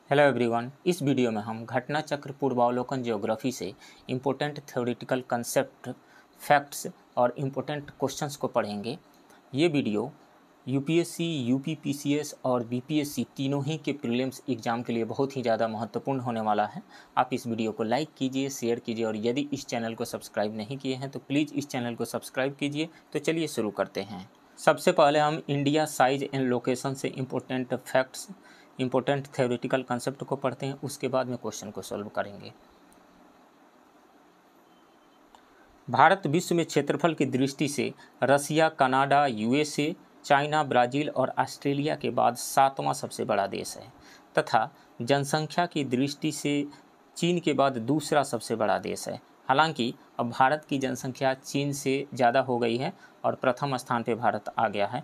Hello everyone, इस video में हम घटना चक्र पूर्वावलोकन ज्योग्राफी से इम्पोर्टेंट थ्योरेटिकल कंसेप्ट, फैक्ट्स और इम्पोर्टेंट क्वेश्चंस को पढ़ेंगे। ये वीडियो यूपीएससी, यूपीपीसीएस और बीपीएससी तीनों ही के प्रीलिम्स एग्जाम के लिए बहुत ही ज़्यादा महत्वपूर्ण होने वाला है। आप इस वीडियो को लाइक कीजिए, शेयर कीजिए और यदि इस चैनल को सब्सक्राइब नहीं किए हैं तो प्लीज़ इस चैनल को सब्सक्राइब कीजिए। तो चलिए शुरू करते हैं। सबसे पहले हम इंडिया साइज एंड लोकेशन से important facts, important theoretical concept को पढ़ते हैं, उसके बाद में क्वेश्चन को सॉल्व करेंगे। भारत विश्व में क्षेत्रफल की दृष्टि से रसिया, कनाडा, यूएसए, चाइना, ब्राज़ील और ऑस्ट्रेलिया के बाद 7वां सबसे बड़ा देश है तथा जनसंख्या की दृष्टि से चीन के बाद दूसरा सबसे बड़ा देश है। हालांकि अब भारत की जनसंख्या चीन से ज़्यादा हो गई है और प्रथम स्थान पे भारत आ गया है।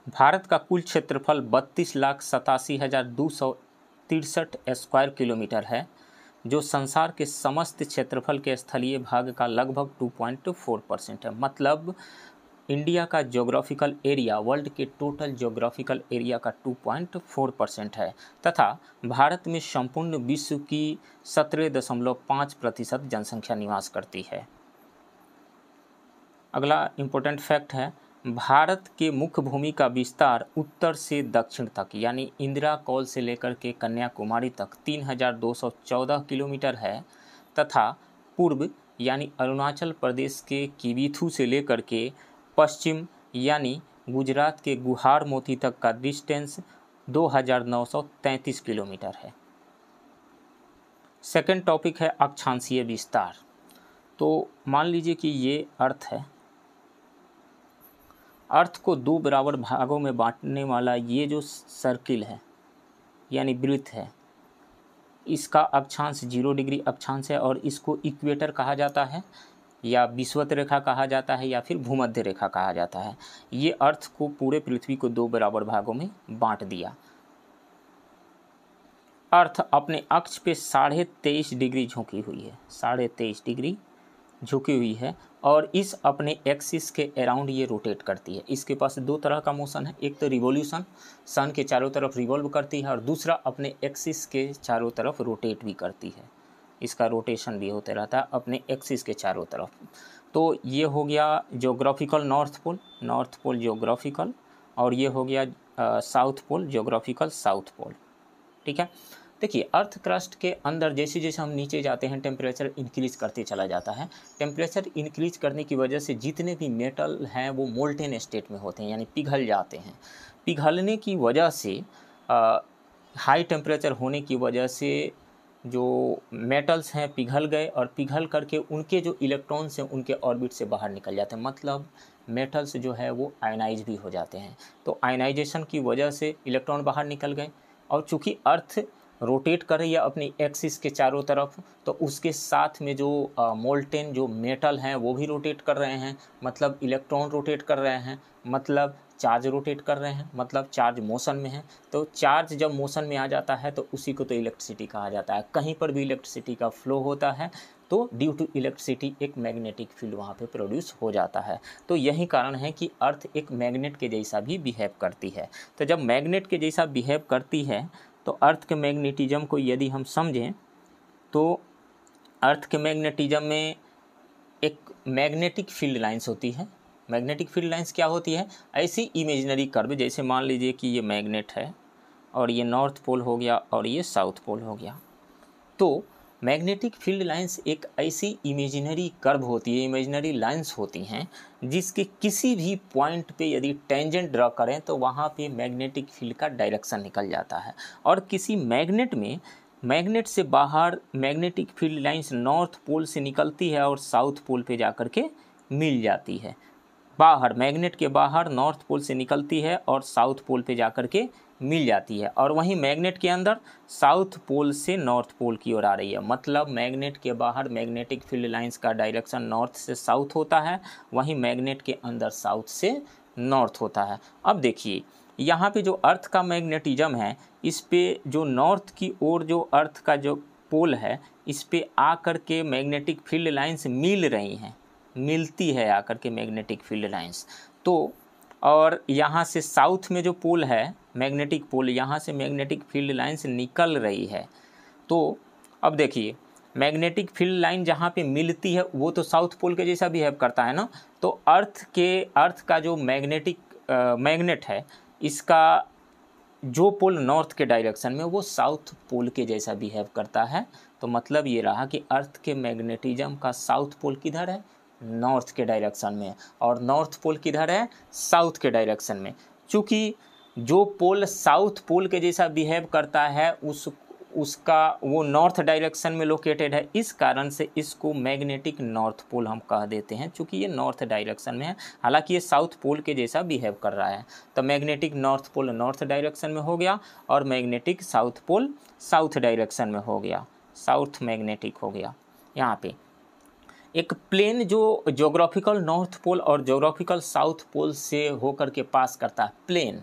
भारत का कुल क्षेत्रफल 32,87,263 स्क्वायर किलोमीटर है, जो संसार के समस्त क्षेत्रफल के स्थलीय भाग का लगभग 2.4% है। मतलब इंडिया का ज्योग्राफिकल एरिया वर्ल्ड के टोटल ज्योग्राफिकल एरिया का 2.4% है तथा भारत में संपूर्ण विश्व की 17.5% जनसंख्या निवास करती है। अगला इम्पोर्टेंट फैक्ट है, भारत के मुख्य भूमि का विस्तार उत्तर से दक्षिण तक यानी इंदिरा कौल से लेकर के कन्याकुमारी तक 3,214 किलोमीटर है तथा पूर्व यानी अरुणाचल प्रदेश के किबिथु से लेकर के पश्चिम यानी गुजरात के गुहार मोती तक का डिस्टेंस 2,933 किलोमीटर है। सेकेंड टॉपिक है अक्षांशीय विस्तार। तो मान लीजिए कि ये अर्थ है, अर्थ को दो बराबर भागों में बांटने वाला ये जो सर्किल है यानी वृत्त है, इसका अक्षांश 0 डिग्री अक्षांश है और इसको इक्वेटर कहा जाता है या विषुवत रेखा कहा जाता है या फिर भूमध्य रेखा कहा जाता है। ये अर्थ को पूरे पृथ्वी को दो बराबर भागों में बांट दिया। अर्थ अपने अक्ष पे 23.5 डिग्री झुकी हुई है, 23.5 डिग्री झुकी हुई है और इस अपने एक्सिस के अराउंड ये रोटेट करती है। इसके पास दो तरह का मोशन है, एक तो रिवोल्यूशन, सन के चारों तरफ रिवॉल्व करती है और दूसरा अपने एक्सिस के चारों तरफ रोटेट भी करती है। इसका रोटेशन भी होते रहता है अपने एक्सिस के चारों तरफ। तो ये हो गया ज्योग्राफिकल नॉर्थ पोल ज्योग्राफिकल, और ये हो गया south pole geographical south pole. ठीक है। देखिए, अर्थ क्रस्ट के अंदर जैसे जैसे हम नीचे जाते हैं टेम्परेचर इंक्रीज करते चला जाता है। टेम्परेचर इंक्रीज करने की वजह से जितने भी मेटल हैं वो मोल्टेन स्टेट में होते हैं यानी पिघल जाते हैं। पिघलने की वजह से हाई टेम्परेचर होने की वजह से जो मेटल्स हैं पिघल गए और पिघल करके उनके जो इलेक्ट्रॉन्स हैं उनके ऑर्बिट से बाहर निकल जाते हैं। मतलब मेटल्स जो है वो आयनाइज भी हो जाते हैं। तो आयनाइजेशन की वजह से इलेक्ट्रॉन बाहर निकल गए और चूँकि अर्थ रोटेट कर रही है अपनी एक्सिस के चारों तरफ, तो उसके साथ में जो मोल्टेन जो मेटल हैं वो भी रोटेट कर रहे हैं। मतलब इलेक्ट्रॉन रोटेट कर रहे हैं, मतलब चार्ज रोटेट कर रहे हैं, मतलब चार्ज मोशन में है। तो चार्ज जब मोशन में आ जाता है तो उसी को तो इलेक्ट्रिसिटी कहा जाता है। कहीं पर भी इलेक्ट्रिसिटी का फ्लो होता है तो ड्यू टू इलेक्ट्रिसिटी एक मैग्नेटिक फील्ड वहाँ पे प्रोड्यूस हो जाता है। तो यही कारण है कि अर्थ एक मैग्नेट के जैसा भी बिहेव करती है। तो जब मैग्नेट के जैसा बिहेव करती है तो अर्थ के मैग्नेटिज्म को यदि हम समझें तो अर्थ के मैग्नेटिज्म में एक मैग्नेटिक फील्ड लाइंस होती है। मैग्नेटिक फील्ड लाइंस क्या होती है? ऐसी इमेजिनरी कर्व, जैसे मान लीजिए कि ये मैग्नेट है और ये नॉर्थ पोल हो गया और ये साउथ पोल हो गया। तो मैग्नेटिक फील्ड लाइंस एक ऐसी इमेजिनरी कर्व होती है, इमेजिनरी लाइंस होती हैं जिसके किसी भी पॉइंट पे यदि टेंजेंट ड्रा करें तो वहाँ पे मैग्नेटिक फील्ड का डायरेक्शन निकल जाता है। और किसी मैग्नेट में मैग्नेट से बाहर magnetic field lines north pole से निकलती है और साउथ पोल पे जाकर के मिल जाती है। बाहर मैग्नेट के बाहर नॉर्थ पोल से निकलती है और साउथ पोल पे जाकर के मिल जाती है, और वहीं मैग्नेट के अंदर साउथ पोल से नॉर्थ पोल की ओर आ रही है। मतलब मैग्नेट के बाहर मैग्नेटिक फील्ड लाइंस का डायरेक्शन नॉर्थ से साउथ होता है, वहीं मैग्नेट के अंदर साउथ से नॉर्थ होता है। अब देखिए यहाँ पे जो अर्थ का मैग्नेटिज्म है, इस पे जो नॉर्थ की ओर जो अर्थ का जो पोल है, इस पे आकर के मैग्नेटिक फील्ड लाइंस मिल रही हैं, मिलती है आकर के मैग्नेटिक फील्ड लाइंस। तो और यहाँ से साउथ में जो पोल है मैग्नेटिक पोल, यहाँ से मैग्नेटिक फील्ड लाइन्स निकल रही है। तो अब देखिए मैग्नेटिक फील्ड लाइन जहाँ पे मिलती है वो तो साउथ पोल के जैसा बिहेव करता है ना। तो अर्थ का जो मैग्नेट है, इसका जो पोल नॉर्थ के डायरेक्शन में, वो साउथ पोल के जैसा बिहेव करता है। तो मतलब ये रहा कि अर्थ के मैग्नेटिज्म का साउथ पोल किधर है, नॉर्थ के डायरेक्शन में, और नॉर्थ पोल किधर है, साउथ के डायरेक्शन में। चूँकि जो पोल साउथ पोल के जैसा बिहेव करता है उसका वो नॉर्थ डायरेक्शन में लोकेटेड है, इस कारण से इसको मैग्नेटिक नॉर्थ पोल हम कह देते हैं, चूँकि ये नॉर्थ डायरेक्शन में है। हालांकि ये साउथ पोल के जैसा बिहेव कर रहा है। तो magnetic north pole north direction में हो गया और magnetic south pole south direction में हो गया, साउथ मैग्नेटिक हो गया। यहाँ पे एक प्लेन जो ज्योग्राफिकल नॉर्थ पोल और ज्योग्राफिकल साउथ पोल से होकर के पास करता है प्लेन,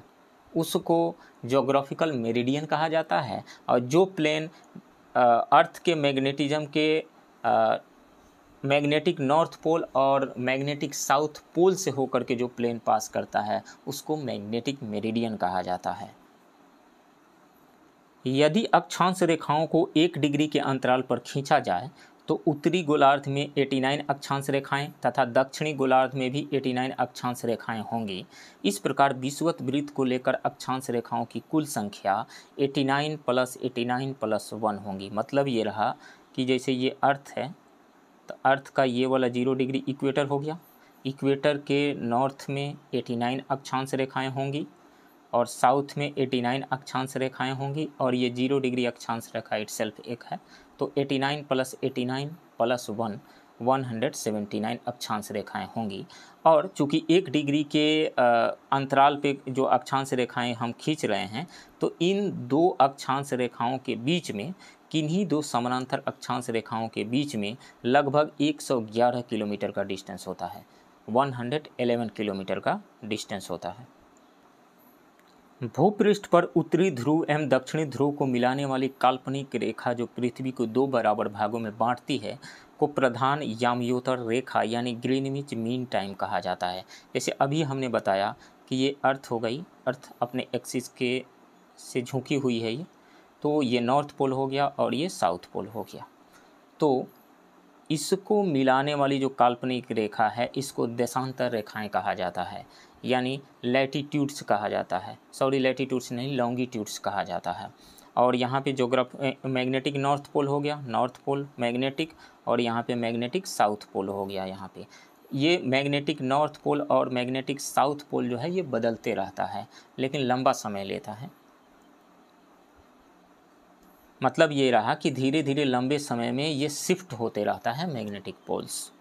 उसको ज्योग्राफिकल मेरिडियन कहा जाता है। और जो प्लेन अर्थ के मैग्नेटिज्म के मैग्नेटिक नॉर्थ पोल और मैग्नेटिक साउथ पोल से होकर के जो प्लेन पास करता है उसको मैग्नेटिक मेरिडियन कहा जाता है। यदि अक्षांश रेखाओं को 1 डिग्री के अंतराल पर खींचा जाए तो उत्तरी गोलार्ध में 89 अक्षांश रेखाएं तथा दक्षिणी गोलार्ध में भी 89 अक्षांश रेखाएं होंगी। इस प्रकार विषुवत वृत्त को लेकर अक्षांश रेखाओं की कुल संख्या 89 + 89 + 1 होंगी। मतलब ये रहा कि जैसे ये अर्थ है तो अर्थ का ये वाला 0 डिग्री इक्वेटर हो गया, इक्वेटर के नॉर्थ में 89 अक्षांश रेखाएँ होंगी और साउथ में 89 अक्षांश रेखाएं होंगी, और ये 0 डिग्री अक्षांश रेखा इटसेल्फ एक है। तो 89 + 89 + 1 179 अक्षांश रेखाएं होंगी। और चूँकि 1 डिग्री के अंतराल पे जो अक्षांश रेखाएं हम खींच रहे हैं, तो इन 2 अक्षांश रेखाओं के बीच में, किन्हीं 2 समानांतर अक्षांश रेखाओं के बीच में लगभग 111 किलोमीटर का डिस्टेंस होता है, 111 किलोमीटर का डिस्टेंस होता है। भूपृष्ठ पर उत्तरी ध्रुव एवं दक्षिणी ध्रुव को मिलाने वाली काल्पनिक रेखा जो पृथ्वी को 2 बराबर भागों में बांटती है को प्रधान याम्योत्तर रेखा यानी ग्रीनविच मीन टाइम कहा जाता है। जैसे अभी हमने बताया कि ये अर्थ हो गई, अर्थ अपने एक्सिस के से झुकी हुई है ये, तो ये नॉर्थ पोल हो गया और ये साउथ पोल हो गया। तो इसको मिलाने वाली जो काल्पनिक रेखा है इसको देशांतर रेखाएं कहा जाता है, यानी लैटिट्यूड्स कहा जाता है, सॉरी लैटिट्यूड्स नहीं, लॉन्गिट्यूड्स कहा जाता है। और यहाँ पे मैग्नेटिक नॉर्थ पोल हो गया, नॉर्थ पोल मैग्नेटिक, और यहाँ पे मैग्नेटिक साउथ पोल हो गया। यहाँ पे ये मैग्नेटिक नॉर्थ पोल और मैग्नेटिक साउथ पोल जो है ये बदलते रहता है, लेकिन लंबा समय लेता है। मतलब ये रहा कि धीरे धीरे लंबे समय में ये शिफ्ट होते रहता है मैग्नेटिक पोल्स।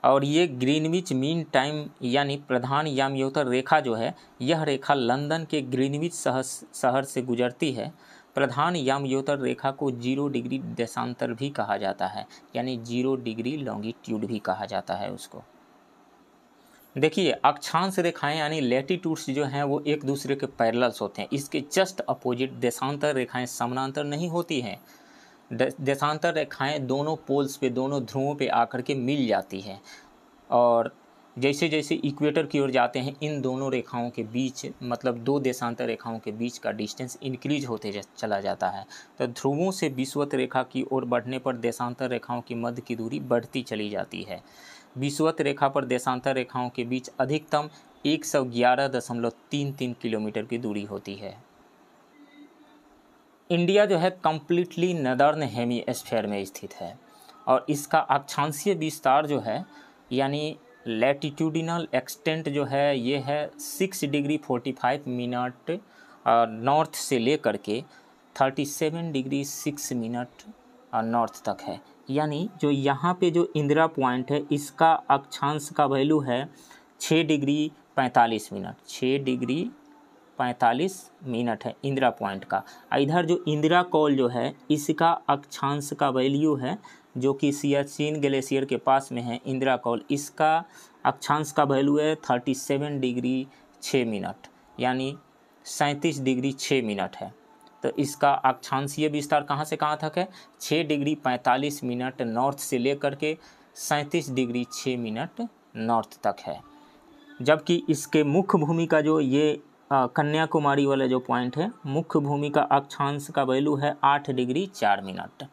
और ये ग्रीनविच मीन टाइम यानी प्रधान याम्योत्तर रेखा जो है, यह रेखा लंदन के ग्रीनविच शहर से गुजरती है। प्रधान याम्योत्तर रेखा को 0 डिग्री देशांतर भी कहा जाता है, यानी 0 डिग्री लॉन्गिट्यूड भी कहा जाता है उसको। देखिए अक्षांश रेखाएं यानी लैटिट्यूड्स जो हैं वो एक दूसरे के पैरेलल्स होते हैं, इसके जस्ट अपोजिट देशांतर रेखाएं समानांतर नहीं होती हैं। देशांतर रेखाएं दोनों पोल्स पे, दोनों ध्रुवों पे आकर के मिल जाती हैं, और जैसे जैसे इक्वेटर की ओर जाते हैं इन दोनों रेखाओं के बीच, मतलब 2 देशांतर रेखाओं के बीच का डिस्टेंस इंक्रीज होते चला जाता है। तो ध्रुवों से विषुवत रेखा की ओर बढ़ने पर देशांतर रेखाओं की मध्य की दूरी बढ़ती चली जाती है। विषुवत रेखा पर देशांतर रेखाओं के बीच अधिकतम 111.33 किलोमीटर की दूरी होती है। इंडिया जो है कम्प्लीटली नदर्न हेमीस्फीयर में स्थित है, और इसका अक्षांशीय विस्तार जो है यानी लैटिट्यूडिनल एक्सटेंट जो है ये है 6 डिग्री 45 मिनट नॉर्थ से लेकर के 37 डिग्री 6 मिनट नॉर्थ तक है। यानी जो यहाँ पे जो इंदिरा पॉइंट है इसका अक्षांश का वैल्यू है 6 डिग्री 45 मिनट, 6 डिग्री 45 मिनट है इंदिरा पॉइंट का। इधर जो इंदिरा कॉल जो है इसका अक्षांश का वैल्यू है, जो कि सियाचिन ग्लेशियर के पास में है इंदिरा कॉल, इसका अक्षांश का वैल्यू है 37 डिग्री 6 मिनट, यानी 37 डिग्री 6 मिनट है। तो इसका अक्षांशीय विस्तार कहाँ से कहाँ तक है, 6 डिग्री 45 मिनट नॉर्थ से लेकर के 37 डिग्री 6 मिनट नॉर्थ तक है। जबकि इसके मुख्य भूमि का जो ये कन्याकुमारी वाला जो पॉइंट है, मुख्य भूमि का अक्षांश का वैल्यू है 8 डिग्री 4 मिनट।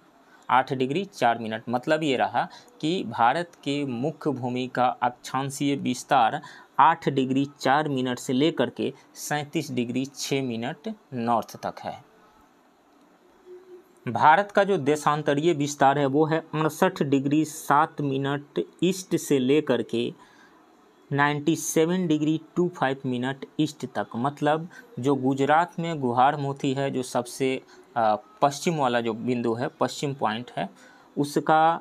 8 डिग्री 4 मिनट मतलब ये रहा कि भारत के मुख्य भूमि का अक्षांशीय विस्तार 8 डिग्री 4 मिनट से लेकर के 37 डिग्री 6 मिनट नॉर्थ तक है। भारत का जो देशांतरीय विस्तार है वो है 68 डिग्री 7 मिनट ईस्ट से लेकर के 97 डिग्री 25 मिनट ईस्ट तक। मतलब जो गुजरात में गुहार मोती है, जो सबसे पश्चिम वाला जो बिंदु है, पश्चिम पॉइंट है, उसका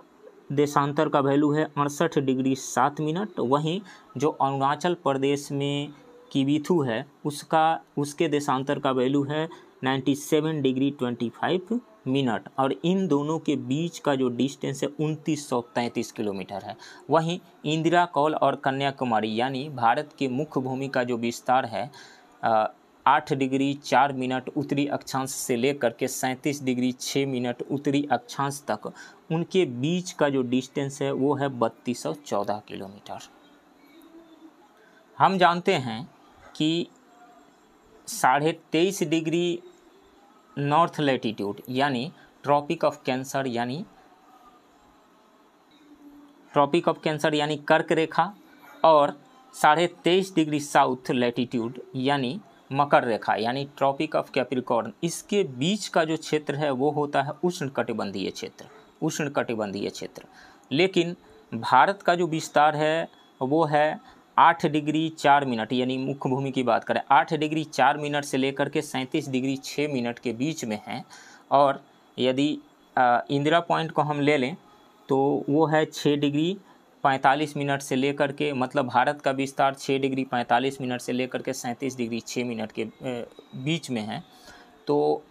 देशांतर का वैल्यू है 68 डिग्री 7 मिनट। वहीं जो अरुणाचल प्रदेश में किबिथु है उसके देशांतर का वैल्यू है 97 डिग्री 25 मिनट। और इन दोनों के बीच का जो डिस्टेंस है 2933 किलोमीटर है। वहीं इंदिरा कौल और कन्याकुमारी यानी भारत के मुख्य भूमि का जो विस्तार है 8 डिग्री 4 मिनट उत्तरी अक्षांश से लेकर के 37 डिग्री 6 मिनट उत्तरी अक्षांश तक, उनके बीच का जो डिस्टेंस है वो है 3214 किलोमीटर। हम जानते हैं कि 23.5 डिग्री नॉर्थ लैटिट्यूड यानी ट्रॉपिक ऑफ कैंसर यानी कर्क रेखा, और 23.5 डिग्री साउथ लैटिट्यूड यानी मकर रेखा यानी ट्रॉपिक ऑफ कैप्रिकॉर्न, इसके बीच का जो क्षेत्र है वो होता है उष्णकटिबंधीय क्षेत्र। लेकिन भारत का जो विस्तार है वो है 8 डिग्री 4 मिनट यानी मुख्य भूमि की बात करें 8 डिग्री 4 मिनट से लेकर के 37 डिग्री 6 मिनट के बीच में है। और यदि इंदिरा पॉइंट को हम ले लें तो वो है 6 डिग्री 45 मिनट से लेकर के, मतलब भारत का विस्तार 6 डिग्री 45 मिनट से लेकर के 37 डिग्री 6 मिनट के बीच में है। तो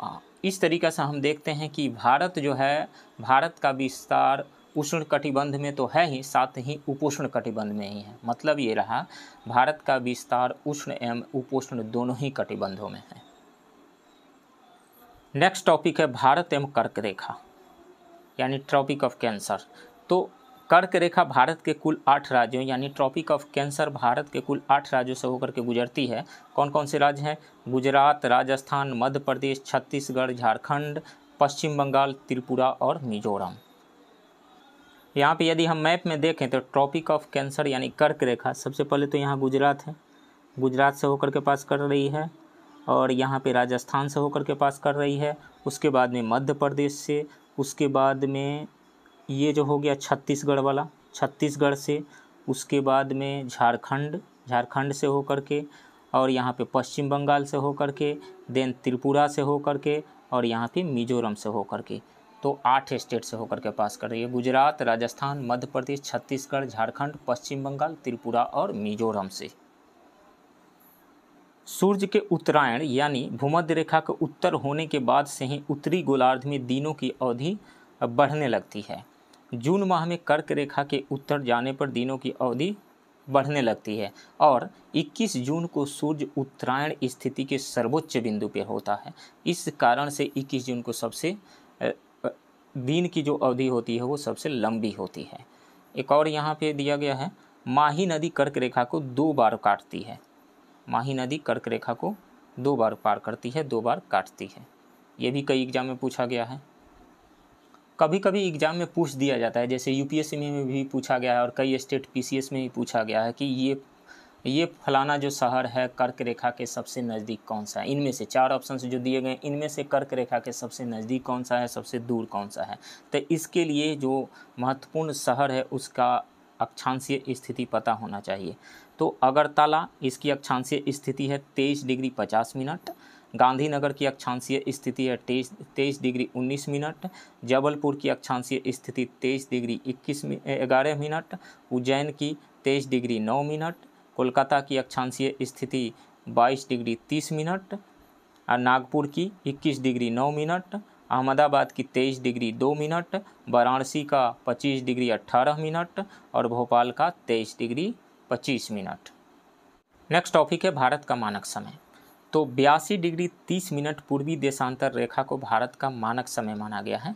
इस तरीक़े से हम देखते हैं कि भारत का विस्तार उष्ण कटिबंध में तो है ही, साथ ही उपोष्ण कटिबंध में ही है। मतलब ये रहा भारत का विस्तार उष्ण एवं उपोष्ण दोनों ही कटिबंधों में है। नेक्स्ट टॉपिक है भारत एवं कर्क रेखा यानी ट्रॉपिक ऑफ कैंसर। तो कर्क रेखा भारत के कुल 8 राज्यों यानी ट्रॉपिक ऑफ कैंसर भारत के कुल 8 राज्यों से होकर के गुजरती है। कौन कौन से राज्य हैं? गुजरात, राजस्थान, मध्य प्रदेश, छत्तीसगढ़, झारखंड, पश्चिम बंगाल, त्रिपुरा और मिजोरम। यहाँ पे यदि हम मैप में देखें तो ट्रॉपिक ऑफ कैंसर यानी कर्क रेखा सबसे पहले तो यहाँ गुजरात है, गुजरात से होकर के पास कर रही है, और यहाँ पे राजस्थान से होकर के पास कर रही है। उसके बाद में मध्य प्रदेश से, उसके बाद में ये जो हो गया छत्तीसगढ़ वाला, छत्तीसगढ़ से, उसके बाद में झारखंड से होकर के, और यहाँ पे पश्चिम बंगाल से होकर के, देन त्रिपुरा से होकर के, और यहाँ पे मिजोरम से होकर के। तो 8 स्टेट से होकर के पास कर रही है, गुजरात, राजस्थान, मध्य प्रदेश, छत्तीसगढ़, झारखंड, पश्चिम बंगाल, त्रिपुरा और मिजोरम से। सूर्य के उत्तरायण यानी भूमध्य रेखा के उत्तर होने के बाद से ही उत्तरी गोलार्ध में दिनों की अवधि बढ़ने लगती है। जून माह में कर्क रेखा के उत्तर जाने पर दिनों की अवधि बढ़ने लगती है, और 21 जून को सूर्य उत्तरायण स्थिति के सर्वोच्च बिंदु पर होता है। इस कारण से 21 जून को सबसे दिन की जो अवधि होती है वो सबसे लंबी होती है। एक और यहाँ पे दिया गया है, माही नदी कर्क रेखा को 2 बार काटती है। माही नदी कर्क रेखा को 2 बार पार करती है, 2 बार काटती है। ये भी कई एग्जाम में पूछा गया है, कभी कभी एग्जाम में पूछ दिया जाता है, जैसे यूपीएससी में भी पूछा गया है और कई स्टेट पीसीएस में भी पूछा गया है कि ये फलाना जो शहर है कर्क रेखा के सबसे नज़दीक कौन सा है। इनमें से 4 ऑप्शंस जो दिए गए, इनमें से कर्क रेखा के सबसे नज़दीक कौन सा है, सबसे दूर कौन सा है। तो इसके लिए जो महत्वपूर्ण शहर है उसका अक्षांशीय स्थिति पता होना चाहिए। तो अगरतला, इसकी अक्षांशीय स्थिति है 23 डिग्री 50 मिनट। गांधीनगर की अक्षांशीय स्थिति है 23 डिग्री 19 मिनट। जबलपुर की अक्षांशीय स्थिति 23 डिग्री 11 मिनट। उज्जैन की 23 डिग्री 9 मिनट। कोलकाता की अक्षांशीय स्थिति 22 डिग्री 30 मिनट। और नागपुर की 21 डिग्री 9 मिनट। अहमदाबाद की 23 डिग्री 2 मिनट। वाराणसी का 25 डिग्री 18 मिनट और भोपाल का 23 डिग्री 25 मिनट। नेक्स्ट टॉपिक है भारत का मानक समय। तो 82 डिग्री 30 मिनट पूर्वी देशांतर रेखा को भारत का मानक समय माना गया है।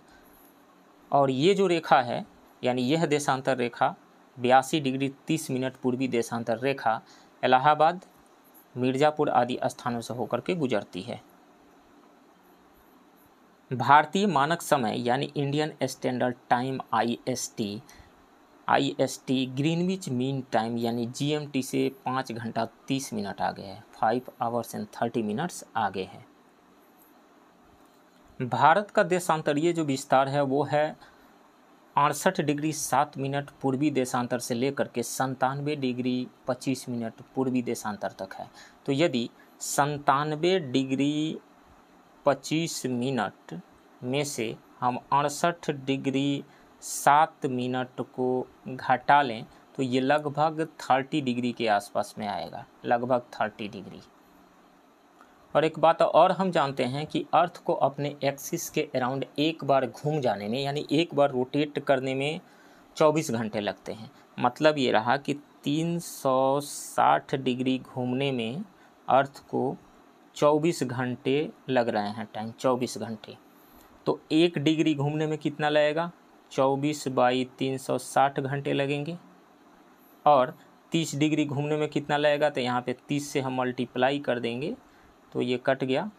और ये जो रेखा है यानी यह देशांतर रेखा 82 डिग्री 30 मिनट पूर्वी देशांतर रेखा इलाहाबाद, मिर्ज़ापुर आदि स्थानों से होकर के गुजरती है। भारतीय मानक समय यानी Indian standard time IST Greenwich mean time यानी जीएमटी से 5 घंटा 30 मिनट आगे है, 5 आवर्स एंड 30 मिनट्स आगे है। भारत का देशांतरीय जो विस्तार है वो है 68 डिग्री 7 मिनट पूर्वी देशांतर से लेकर के 97 डिग्री 25 मिनट पूर्वी देशांतर तक है। तो यदि 97 डिग्री 25 मिनट में से हम 68 डिग्री 7 मिनट को घटा लें तो ये लगभग 30 डिग्री के आसपास में आएगा, लगभग 30 डिग्री। और एक बात और हम जानते हैं कि अर्थ को अपने एक्सिस के अराउंड एक बार घूम जाने में यानी एक बार रोटेट करने में 24 घंटे लगते हैं। मतलब ये रहा कि 360 डिग्री घूमने में अर्थ को 24 घंटे लग रहे हैं, टाइम 24 घंटे। तो 1 डिग्री घूमने में कितना लगेगा, 24/360 घंटे लगेंगे। और 30 डिग्री घूमने में कितना लगेगा, तो यहाँ पे 30 से हम मल्टीप्लाई कर देंगे तो ये कट गया,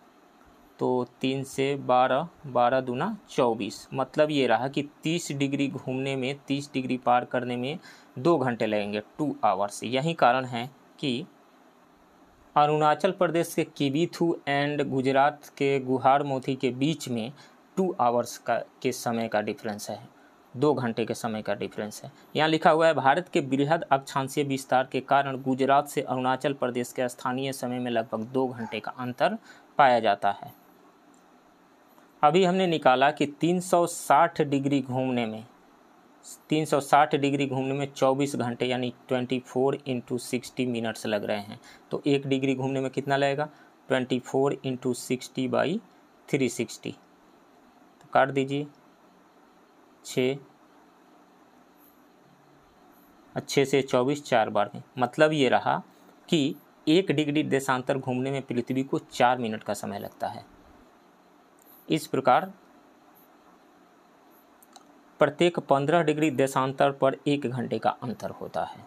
तो 3 से 12, 12 दूना 24। मतलब ये रहा कि 30 डिग्री घूमने में, 30 डिग्री पार करने में 2 घंटे लगेंगे, 2 आवर्स। यही कारण है कि अरुणाचल प्रदेश के किबीथू एंड गुजरात के गुहारमोथी के बीच में 2 आवर्स के समय का डिफरेंस है, 2 घंटे के समय का डिफरेंस है। यहाँ लिखा हुआ है भारत के बृहद अक्षांशीय विस्तार के कारण गुजरात से अरुणाचल प्रदेश के स्थानीय समय में लगभग 2 घंटे का अंतर पाया जाता है। अभी हमने निकाला कि 360 डिग्री घूमने में 24 घंटे यानी 24 × 60 मिनट्स लग रहे हैं। तो 1 डिग्री घूमने में कितना लगेगा, 24 × 60/360। तो काट दीजिए 6 से 24 4 बार में। मतलब ये रहा कि 1 डिग्री देशांतर घूमने में पृथ्वी को 4 मिनट का समय लगता है। इस प्रकार प्रत्येक 15 डिग्री देशांतर पर 1 घंटे का अंतर होता है।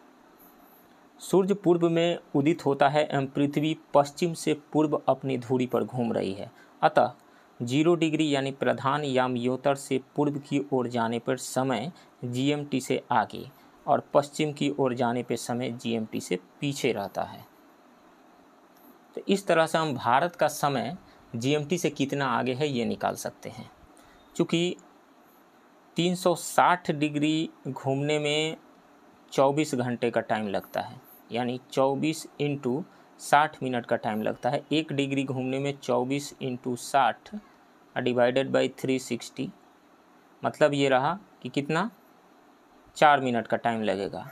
सूर्य पूर्व में उदित होता है एवं पृथ्वी पश्चिम से पूर्व अपनी धुरी पर घूम रही है। अतः 0 डिग्री यानी प्रधान यामयोतर से पूर्व की ओर जाने पर समय जीएमटी से आगे और पश्चिम की ओर जाने पर समय जीएमटी से पीछे रहता है। तो इस तरह से हम भारत का समय जीएमटी से कितना आगे है ये निकाल सकते हैं। चूँकि 360 डिग्री घूमने में 24 घंटे का टाइम लगता है, यानी 24 × 60 मिनट का टाइम लगता है। 1 डिग्री घूमने में 24 × 60 डिवाइडेड बाई 360, मतलब ये रहा कि कितना, 4 मिनट का टाइम लगेगा।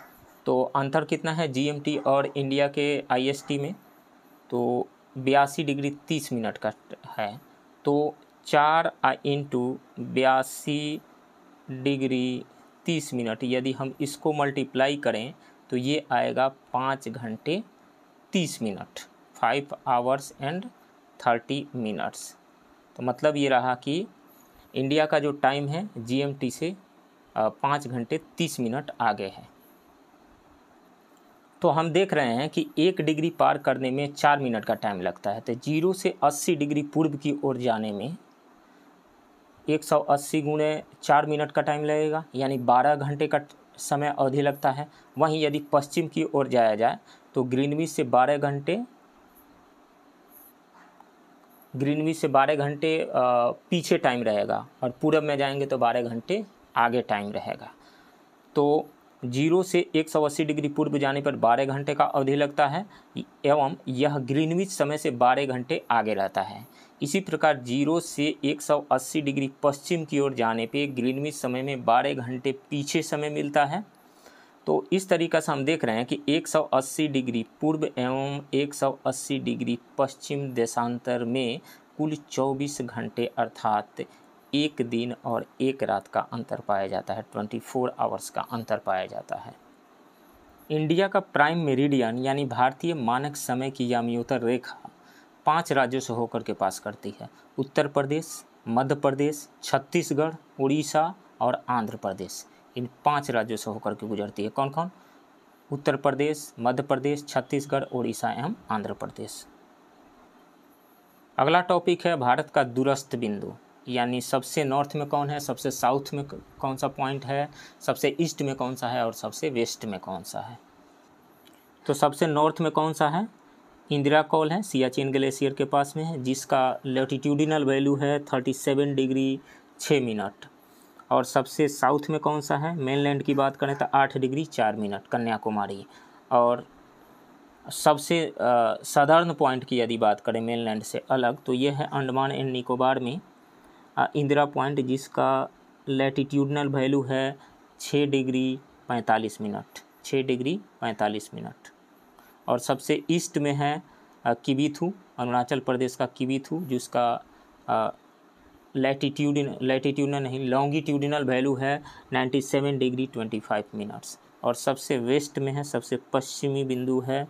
तो अंतर कितना है जीएमटी और इंडिया के आईएसटी में, तो 82 डिग्री 30 मिनट का है। तो 4 × 82 डिग्री 30 मिनट यदि हम इसको मल्टीप्लाई करें तो ये आएगा 5 घंटे 30 मिनट, 5 आवर्स एंड 30 मिनट्स। तो मतलब ये रहा कि इंडिया का जो टाइम है जीएमटी से 5 घंटे 30 मिनट आगे है। तो हम देख रहे हैं कि 1 डिग्री पार करने में 4 मिनट का टाइम लगता है। तो 0 से 80 डिग्री पूर्व की ओर जाने में 180 × 4 मिनट का टाइम लगेगा, यानी 12 घंटे का समय अवधि लगता है। वहीं यदि पश्चिम की ओर जाया जाए तो ग्रीनविच से 12 घंटे पीछे टाइम रहेगा और पूरब में जाएंगे तो 12 घंटे आगे टाइम रहेगा। तो 0 से 180 डिग्री पूर्व जाने पर 12 घंटे का अवधि लगता है एवं यह ग्रीनविच समय से 12 घंटे आगे रहता है। इसी प्रकार 0 से 180 डिग्री पश्चिम की ओर जाने पे ग्रीनविच समय में 12 घंटे पीछे समय मिलता है। तो इस तरीक़ा से हम देख रहे हैं कि 180 डिग्री पूर्व एवं 180 डिग्री पश्चिम देशांतर में कुल 24 घंटे अर्थात 1 दिन और 1 रात का अंतर पाया जाता है, 24 आवर्स का अंतर पाया जाता है। इंडिया का प्राइम मेरिडियन यानी भारतीय मानक समय की यामयोतर रेखा 5 राज्यों से होकर के पास करती है, उत्तर प्रदेश, मध्य प्रदेश, छत्तीसगढ़, उड़ीसा और आंध्र प्रदेश। इन 5 राज्यों से होकर के गुजरती है। कौन कौन? उत्तर प्रदेश, मध्य प्रदेश, छत्तीसगढ़, उड़ीसा एवं आंध्र प्रदेश। अगला टॉपिक है भारत का दूरस्थ बिंदु, यानी सबसे नॉर्थ में कौन है, सबसे साउथ में कौन सा पॉइंट है, सबसे ईस्ट में कौन सा है और सबसे वेस्ट में कौन सा है। तो सबसे नॉर्थ में कौन सा है, इंदिरा कॉल है, सियाचिन ग्लेशियर के पास में है, जिसका लैटिट्यूडिनल वैल्यू है 37 डिग्री 6 मिनट। और सबसे साउथ में कौन सा है, मेनलैंड की बात करें तो 8 डिग्री 4 मिनट कन्याकुमारी। और सबसे सदर्न पॉइंट की यदि बात करें मेनलैंड से अलग तो ये है अंडमान एंड निकोबार में इंदिरा पॉइंट, जिसका लैटिट्यूडनल वैल्यू है 6 डिग्री 45 मिनट, 6 डिग्री 45 मिनट। और सबसे ईस्ट में है किबिथु, अरुणाचल प्रदेश का किबिथु, जिसका लैटिट्यूडनल नहीं लॉन्गिट्यूडनल वैल्यू है 97 डिग्री 25 मिनट्स। और सबसे वेस्ट में है, सबसे पश्चिमी बिंदु है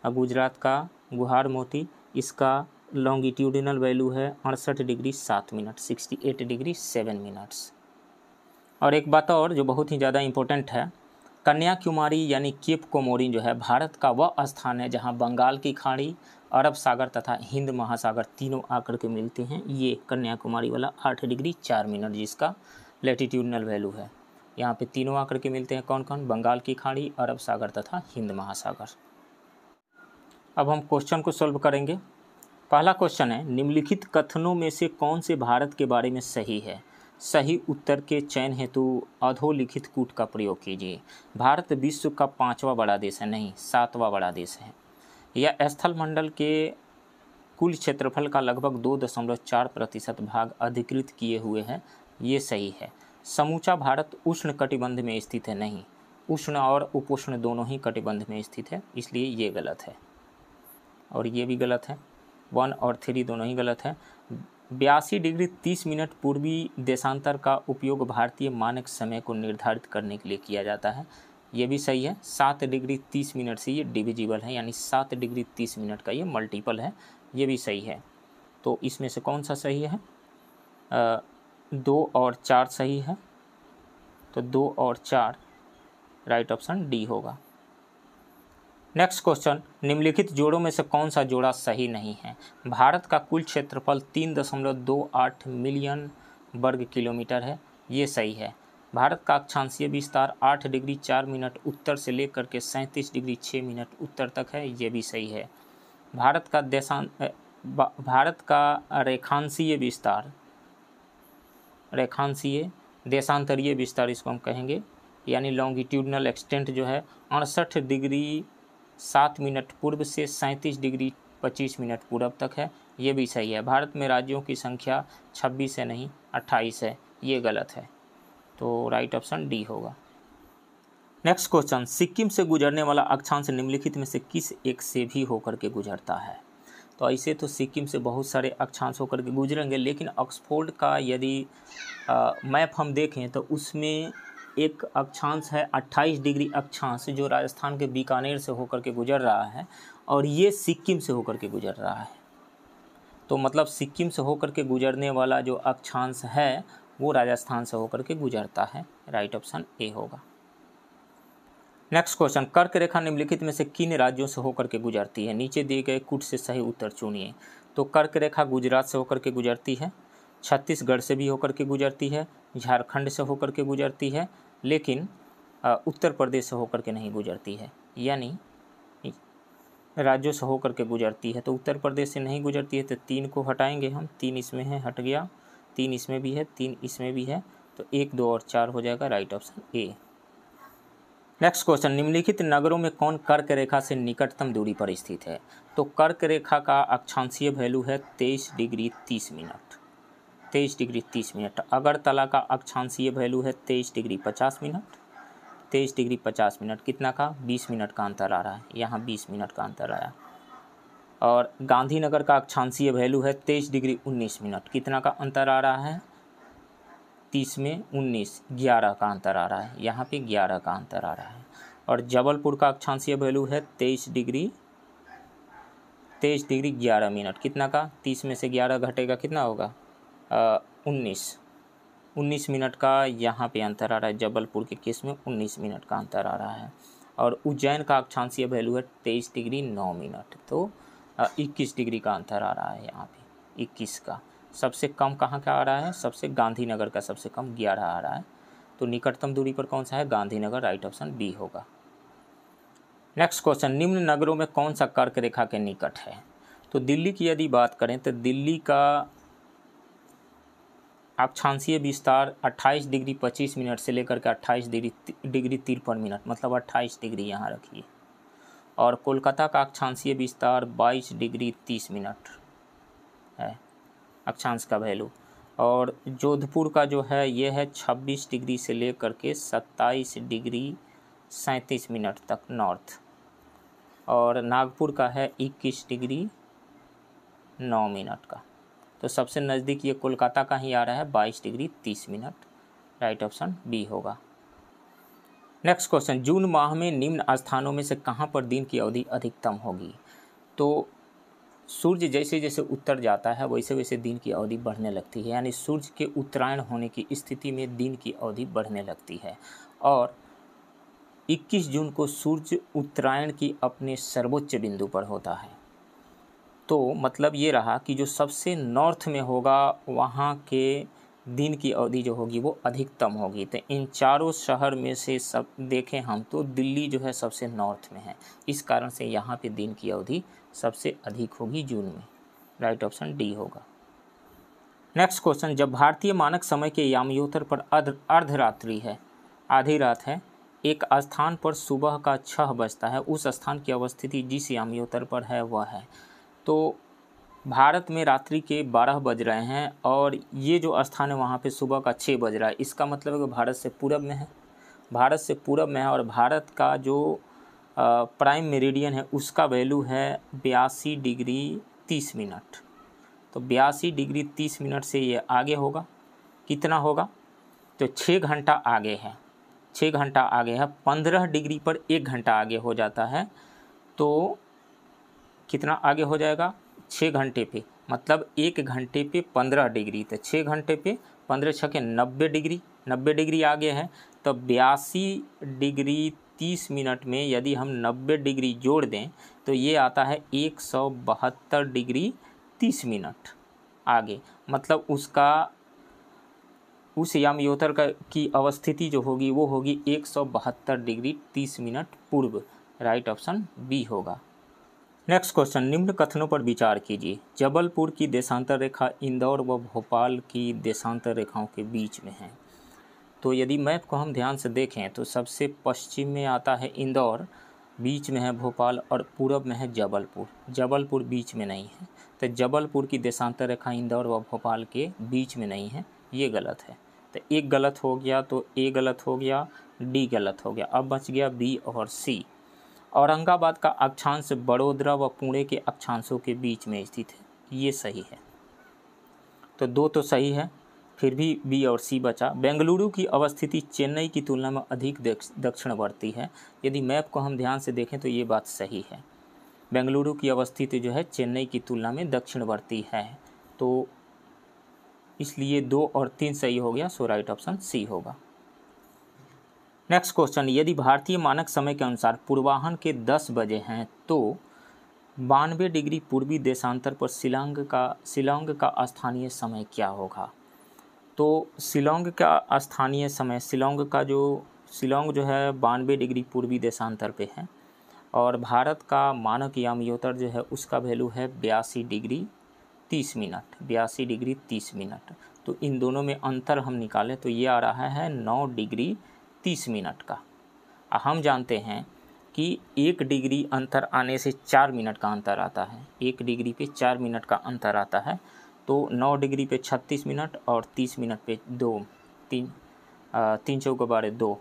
गुजरात का गुहार मोती, इसका लॉन्गिट्यूडिनल वैल्यू है 68 डिग्री 7 मिनट, 68 डिग्री 7 मिनट्स। और एक बात और जो बहुत ही ज़्यादा इम्पोर्टेंट है, कन्याकुमारी यानी केप कोमोरिन जो है भारत का वह स्थान है जहां बंगाल की खाड़ी, अरब सागर तथा हिंद महासागर तीनों आकर के मिलते हैं। ये कन्याकुमारी वाला 8 डिग्री 4 मिनट जिसका लैटिट्यूडनल वैल्यू है, यहाँ पे तीनों आकर के मिलते हैं। कौन कौन, बंगाल की खाड़ी, अरब सागर तथा हिंद महासागर। अब हम क्वेश्चन को सॉल्व करेंगे। पहला क्वेश्चन है, निम्नलिखित कथनों में से कौन से भारत के बारे में सही है। सही उत्तर के चयन हेतु अधोलिखित कूट का प्रयोग कीजिए। भारत विश्व का 5वां बड़ा देश है, नहीं 7वां बड़ा देश है। यह स्थल मंडल के कुल क्षेत्रफल का लगभग 2.4% भाग अधिकृत किए हुए है, ये सही है। समूचा भारत उष्ण कटिबंध में स्थित है, नहीं, उष्ण और उपोष्ण दोनों ही कटिबंध में स्थित है, इसलिए ये गलत है। और ये भी गलत है, 1 और 3 दोनों ही गलत है। 82 डिग्री 30 मिनट पूर्वी देशांतर का उपयोग भारतीय मानक समय को निर्धारित करने के लिए किया जाता है, ये भी सही है। 7 डिग्री 30 मिनट से ये डिविजिबल है, यानी 7 डिग्री 30 मिनट का ये मल्टीपल है, ये भी सही है। तो इसमें से कौन सा सही है, 2 और 4 सही है, तो 2 और 4 राइट ऑप्शन डी होगा। नेक्स्ट क्वेश्चन, निम्नलिखित जोड़ों में से कौन सा जोड़ा सही नहीं है। भारत का कुल क्षेत्रफल 3.28 मिलियन वर्ग किलोमीटर है, ये सही है। भारत का अक्षांशीय विस्तार 8 डिग्री 4 मिनट उत्तर से लेकर के 37 डिग्री 6 मिनट उत्तर तक है, ये भी सही है। भारत का रेखांशीय देशांतरीय विस्तार इसको हम कहेंगे, यानी लॉन्गिट्यूडनल एक्सटेंट जो है 68 डिग्री 7 मिनट पूर्व से 37 डिग्री 25 मिनट पूर्व तक है, ये भी सही है। भारत में राज्यों की संख्या 26 है, नहीं 28 है, ये गलत है, तो राइट ऑप्शन डी होगा। नेक्स्ट क्वेश्चन, सिक्किम से गुजरने वाला अक्षांश निम्नलिखित में से किस एक से भी होकर के गुजरता है। तो ऐसे तो सिक्किम से बहुत सारे अक्षांश होकर के गुजरेंगे, लेकिन ऑक्सफोर्ड का यदि मैप हम देखें तो उसमें एक अक्षांश है 28 डिग्री अक्षांश जो राजस्थान के बीकानेर से होकर के गुजर रहा है, और ये सिक्किम से होकर के गुजर रहा है। तो मतलब सिक्किम से होकर के गुजरने वाला जो अक्षांश है वो राजस्थान से होकर के गुजरता है, राइट ऑप्शन ए होगा। नेक्स्ट क्वेश्चन, कर्क रेखा निम्नलिखित में से किन राज्यों से होकर के गुजरती है। नीचे दिए गए कूट से सही उत्तर चुनिए। तो कर्क रेखा गुजरात से होकर के गुजरती है, छत्तीसगढ़ से भी होकर के गुजरती है, झारखंड से होकर के गुजरती है, लेकिन उत्तर प्रदेश से होकर के नहीं गुजरती है, यानी राज्यों से होकर के गुजरती है। तो उत्तर प्रदेश से नहीं गुजरती है, तो 3 को हटाएंगे हम, 3 इसमें है, हट गया, 3 इसमें भी है, 3 इसमें भी है, तो 1, 2 और 4 हो जाएगा, right option A. Next question, निम्नलिखित नगरों में कौन कर्क रेखा से निकटतम दूरी पर स्थित है। तो कर्क रेखा का अक्षांशीय वैल्यू है 23 degree 30 minute, 23 degree 30 minute. Agartala का अक्षांशीय वैल्यू है 23 डिग्री 50 मिनट, 23 डिग्री 50 मिनट, कितना का 20 मिनट का अंतर आ रहा है, यहाँ 20 मिनट का अंतर आया। और गांधीनगर का अक्षांशीय वैल्यू है 23 डिग्री 19 मिनट, कितना का अंतर आ रहा है, 30 में 19, 11 का अंतर आ रहा है, यहाँ पे 11 का अंतर आ रहा है। और जबलपुर का अक्षांशीय वैल्यू है 23 डिग्री 11 मिनट, कितना का 30 में से 11 घटेगा, कितना होगा 19 मिनट का यहाँ पे अंतर आ रहा है। जबलपुर के केस में 19 मिनट का अंतर आ रहा है। और उज्जैन का अक्षांशीय वैल्यू है 23 डिग्री 9 मिनट। तो 21 डिग्री का अंतर आ रहा है यहाँ पे 21 का। सबसे कम कहाँ का आ रहा है? सबसे गांधीनगर का सबसे कम 11 आ रहा है। तो निकटतम दूरी पर कौन सा है? गांधीनगर। राइट ऑप्शन बी होगा। नेक्स्ट क्वेश्चन, निम्न नगरों में कौन सा कर्क रेखा के निकट है? तो दिल्ली की यदि बात करें तो दिल्ली का अक्षांशीय विस्तार 28 डिग्री 25 मिनट से लेकर के 28 डिग्री 53 मिनट, मतलब 28 डिग्री यहाँ रखिए। और कोलकाता का अक्षांशीय विस्तार 22 डिग्री 30 मिनट है अक्षांश का वैल्यू। और जोधपुर का जो है ये है 26 डिग्री से लेकर के 27 डिग्री 37 मिनट तक नॉर्थ। और नागपुर का है 21 डिग्री 9 मिनट का। तो सबसे नज़दीक ये कोलकाता का ही आ रहा है 22 degree 30 minute. Right option B होगा। नेक्स्ट क्वेश्चन, जून माह में निम्न स्थानों में से कहाँ पर दिन की अवधि अधिकतम होगी? तो सूर्य जैसे जैसे उत्तर जाता है वैसे वैसे दिन की अवधि बढ़ने लगती है, यानी सूर्य के उत्तरायण होने की स्थिति में दिन की अवधि बढ़ने लगती है। और 21 जून को सूर्य उत्तरायण की अपने सर्वोच्च बिंदु पर होता है। तो मतलब ये रहा कि जो सबसे नॉर्थ में होगा वहाँ के दिन की अवधि जो होगी वो अधिकतम होगी। तो इन चारों शहर में से सब देखें हम तो दिल्ली जो है सबसे नॉर्थ में है, इस कारण से यहाँ पे दिन की अवधि सबसे अधिक होगी जून में। राइट ऑप्शन डी होगा। नेक्स्ट क्वेश्चन, जब भारतीय मानक समय के यामयोतर पर अर्धरात्रि है, आधी रात है, एक स्थान पर सुबह का 6 बजता है, उस स्थान की अवस्थिति जिस यामयोतर पर है वह है। तो भारत में रात्रि के 12 बज रहे हैं और ये जो स्थान है वहाँ पे सुबह का 6 बज रहा है। इसका मतलब है कि भारत से पूरब में है, भारत से पूरब में है। और भारत का जो प्राइम मेरिडियन है उसका वैल्यू है 82 डिग्री 30 मिनट। तो 82 डिग्री 30 मिनट से ये आगे होगा, कितना होगा? तो 6 घंटा आगे है, 6 घंटा आगे है। 15 डिग्री पर 1 घंटा आगे हो जाता है, तो कितना आगे हो जाएगा? 6 घंटे पे, मतलब 1 घंटे पे 15 डिग्री। तो 6 घंटे पे 15 छके 90 डिग्री, 90 डिग्री आगे है। तो 82 डिग्री 30 मिनट में यदि हम 90 डिग्री जोड़ दें तो ये आता है 172 डिग्री 30 मिनट आगे। मतलब उसका उस यामयोतर की अवस्थिति जो होगी वो होगी 172 डिग्री 30 मिनट पूर्व। राइट ऑप्शन बी होगा। नेक्स्ट क्वेश्चन, निम्न कथनों पर विचार कीजिए। जबलपुर की देशांतर रेखा इंदौर व भोपाल की देशांतर रेखाओं के बीच में है। तो यदि मैप को हम ध्यान से देखें तो सबसे पश्चिम में आता है इंदौर, बीच में है भोपाल और पूरब में है जबलपुर। जबलपुर बीच में नहीं है, तो जबलपुर की देशांतर रेखा इंदौर व भोपाल के बीच में नहीं है, ये गलत है। तो एक गलत हो गया, तो ए गलत हो गया, डी गलत हो गया। अब बच गया बी और सी। औरंगाबाद का अक्षांश बड़ोदरा व पुणे के अक्षांशों के बीच में स्थित है, ये सही है। तो 2 तो सही है, फिर भी बी और सी बचा। बेंगलुरु की अवस्थिति चेन्नई की तुलना में अधिक दक्षिणवर्ती है। यदि मैप को हम ध्यान से देखें तो ये बात सही है, बेंगलुरु की अवस्थिति जो है चेन्नई की तुलना में दक्षिणवर्ती है। तो इसलिए 2 और 3 सही हो गया, सो राइट ऑप्शन सी होगा। नेक्स्ट क्वेश्चन, यदि भारतीय मानक समय के अनुसार पूर्वाह्न के 10 बजे हैं तो 92 डिग्री पूर्वी देशांतर पर शिलांग का स्थानीय समय क्या होगा? तो शिलांग का स्थानीय समय, शिलांग जो है 92 डिग्री पूर्वी देशांतर पे है। और भारत का मानक यामयोतर जो है उसका वैल्यू है 82 डिग्री 30 मिनट, 82 डिग्री 30 मिनट। तो इन दोनों में अंतर हम निकालें तो ये आ रहा है 9 डिग्री 30 मिनट का। हम जानते हैं कि 1 डिग्री अंतर आने से 4 मिनट का अंतर आता है, 1 डिग्री पे 4 मिनट का अंतर आता है। तो 9 डिग्री पे 36 मिनट और 30 मिनट पे 3 चौके 2,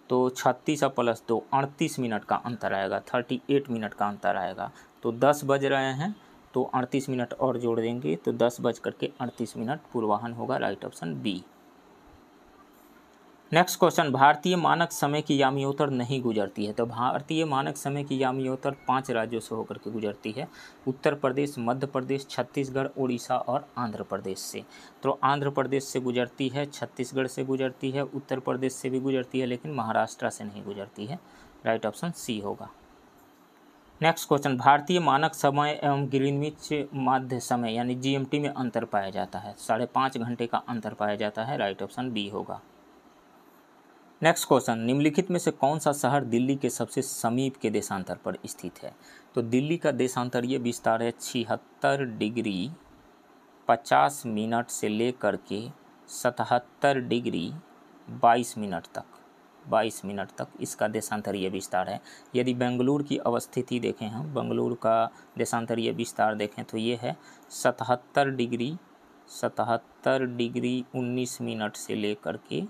तो 36 प्लस 2 38 मिनट का अंतर आएगा, 38 मिनट का अंतर आएगा। तो 10 बज रहे हैं तो 38 मिनट और जोड़ देंगे तो 10 बज करके 38 मिनट पूर्वाह्न होगा। Right option B. Next question, भारतीय मानक समय की यामियोत्तर नहीं गुजरती है। तो भारतीय मानक समय की यामियोत्तर 5 राज्यों से होकर के गुजरती है, उत्तर प्रदेश, मध्य प्रदेश, छत्तीसगढ़, उड़ीसा और आंध्र प्रदेश से। तो आंध्र प्रदेश से गुजरती है, छत्तीसगढ़ से गुजरती है, उत्तर प्रदेश से भी गुजरती है, लेकिन महाराष्ट्र से नहीं गुजरती है। राइट ऑप्शन सी होगा। नेक्स्ट क्वेश्चन, भारतीय मानक समय एवं ग्रीनविच माध्य समय यानी GMT में अंतर पाया जाता है। 5.5 घंटे का अंतर पाया जाता है। राइट ऑप्शन बी होगा। नेक्स्ट क्वेश्चन, निम्नलिखित में से कौन सा शहर दिल्ली के सबसे समीप के देशांतर पर स्थित है। तो दिल्ली का देशांतरीय विस्तार है 76 डिग्री 50 मिनट से लेकर के 77 डिग्री 22 मिनट तक। 22 मिनट तक इसका देशांतरीय विस्तार है। यदि बेंगलुरु की अवस्थिति देखें, हम बेंगलुरु का देशांतरीय विस्तार देखें तो ये है 77 डिग्री 19 मिनट से लेकर के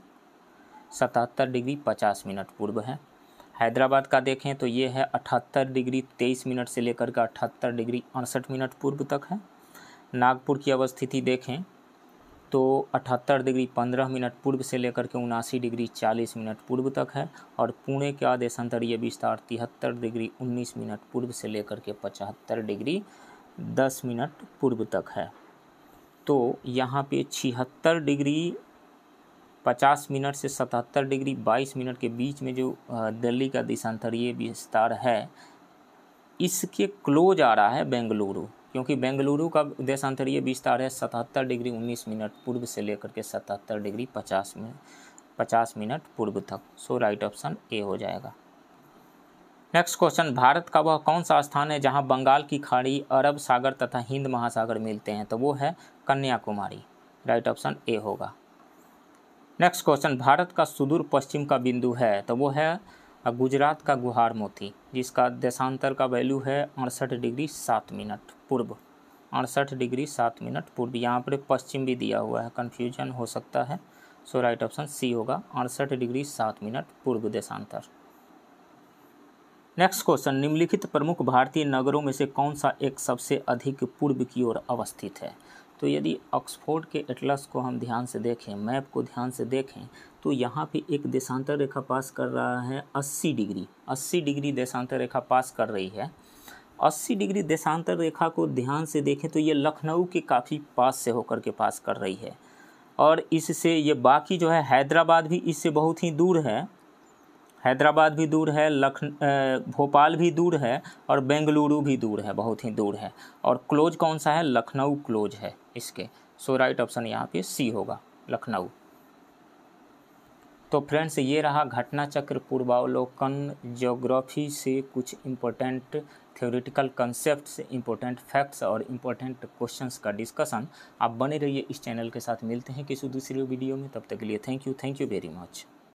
77 डिग्री 50 मिनट पूर्व है। हैदराबाद का देखें तो ये है 78 डिग्री 23 मिनट से लेकर के 78 डिग्री 68 मिनट पूर्व तक है। नागपुर की अवस्थिति देखें तो 78 डिग्री 15 मिनट पूर्व से लेकर के 79 डिग्री 40 मिनट पूर्व तक है। और पुणे का देशांतरीय विस्तार 73 डिग्री 19 मिनट पूर्व से लेकर के 75 डिग्री 10 मिनट पूर्व तक है। तो यहाँ पे 76 डिग्री 50 मिनट से 77 डिग्री 22 मिनट के बीच में जो दिल्ली का देशांतरीय विस्तार है, इसके क्लोज आ रहा है बेंगलुरु, क्योंकि बेंगलुरु का देशांतरीय विस्तार है 77 डिग्री 19 मिनट पूर्व से लेकर के 77 डिग्री 50 मिनट पूर्व तक। सो राइट ऑप्शन ए हो जाएगा। नेक्स्ट क्वेश्चन, भारत का वह कौन सा स्थान है जहां बंगाल की खाड़ी, अरब सागर तथा हिंद महासागर मिलते हैं। तो वो है कन्याकुमारी। राइट ऑप्शन ए होगा। नेक्स्ट क्वेश्चन, भारत का सुदूर पश्चिम का बिंदु है। तो वो है गुजरात का गुहार मोती, जिसका देशांतर का वैल्यू है 68 डिग्री 7 मिनट पूर्व। 68 डिग्री 7 मिनट पूर्व। यहाँ पर पश्चिम भी दिया हुआ है, कन्फ्यूजन हो सकता है। सो राइट ऑप्शन सी होगा, 68 डिग्री 7 मिनट पूर्व देशांतर। नेक्स्ट क्वेश्चन, निम्नलिखित प्रमुख भारतीय नगरों में से कौन सा एक सबसे अधिक पूर्व की ओर अवस्थित है। तो यदि ऑक्सफोर्ड के एटलस को हम ध्यान से देखें, मैप को ध्यान से देखें, तो यहाँ पे एक देशांतर रेखा पास कर रहा है 80 डिग्री देशांतर रेखा पास कर रही है। 80 डिग्री देशांतर रेखा को ध्यान से देखें तो ये लखनऊ के काफ़ी पास से होकर के पास कर रही है। और इससे ये बाकी जो है हैदराबाद भी इससे बहुत ही दूर है, हैदराबाद भी दूर है, भोपाल भी दूर है और बेंगलुरु भी दूर है, बहुत ही दूर है। और क्लोज कौन सा है, लखनऊ क्लोज है इसके। सो राइट ऑप्शन यहाँ पे सी होगा, लखनऊ। तो फ्रेंड्स, ये रहा घटना चक्र पूर्वावलोकन, ज्योग्राफी से कुछ important theoretical concepts, important facts और इम्पोर्टेंट क्वेश्चंस का डिस्कशन। आप बने रहिए इस चैनल के साथ। मिलते हैं किसी दूसरी वीडियो में, तब तक के लिए थैंक यू वेरी मच।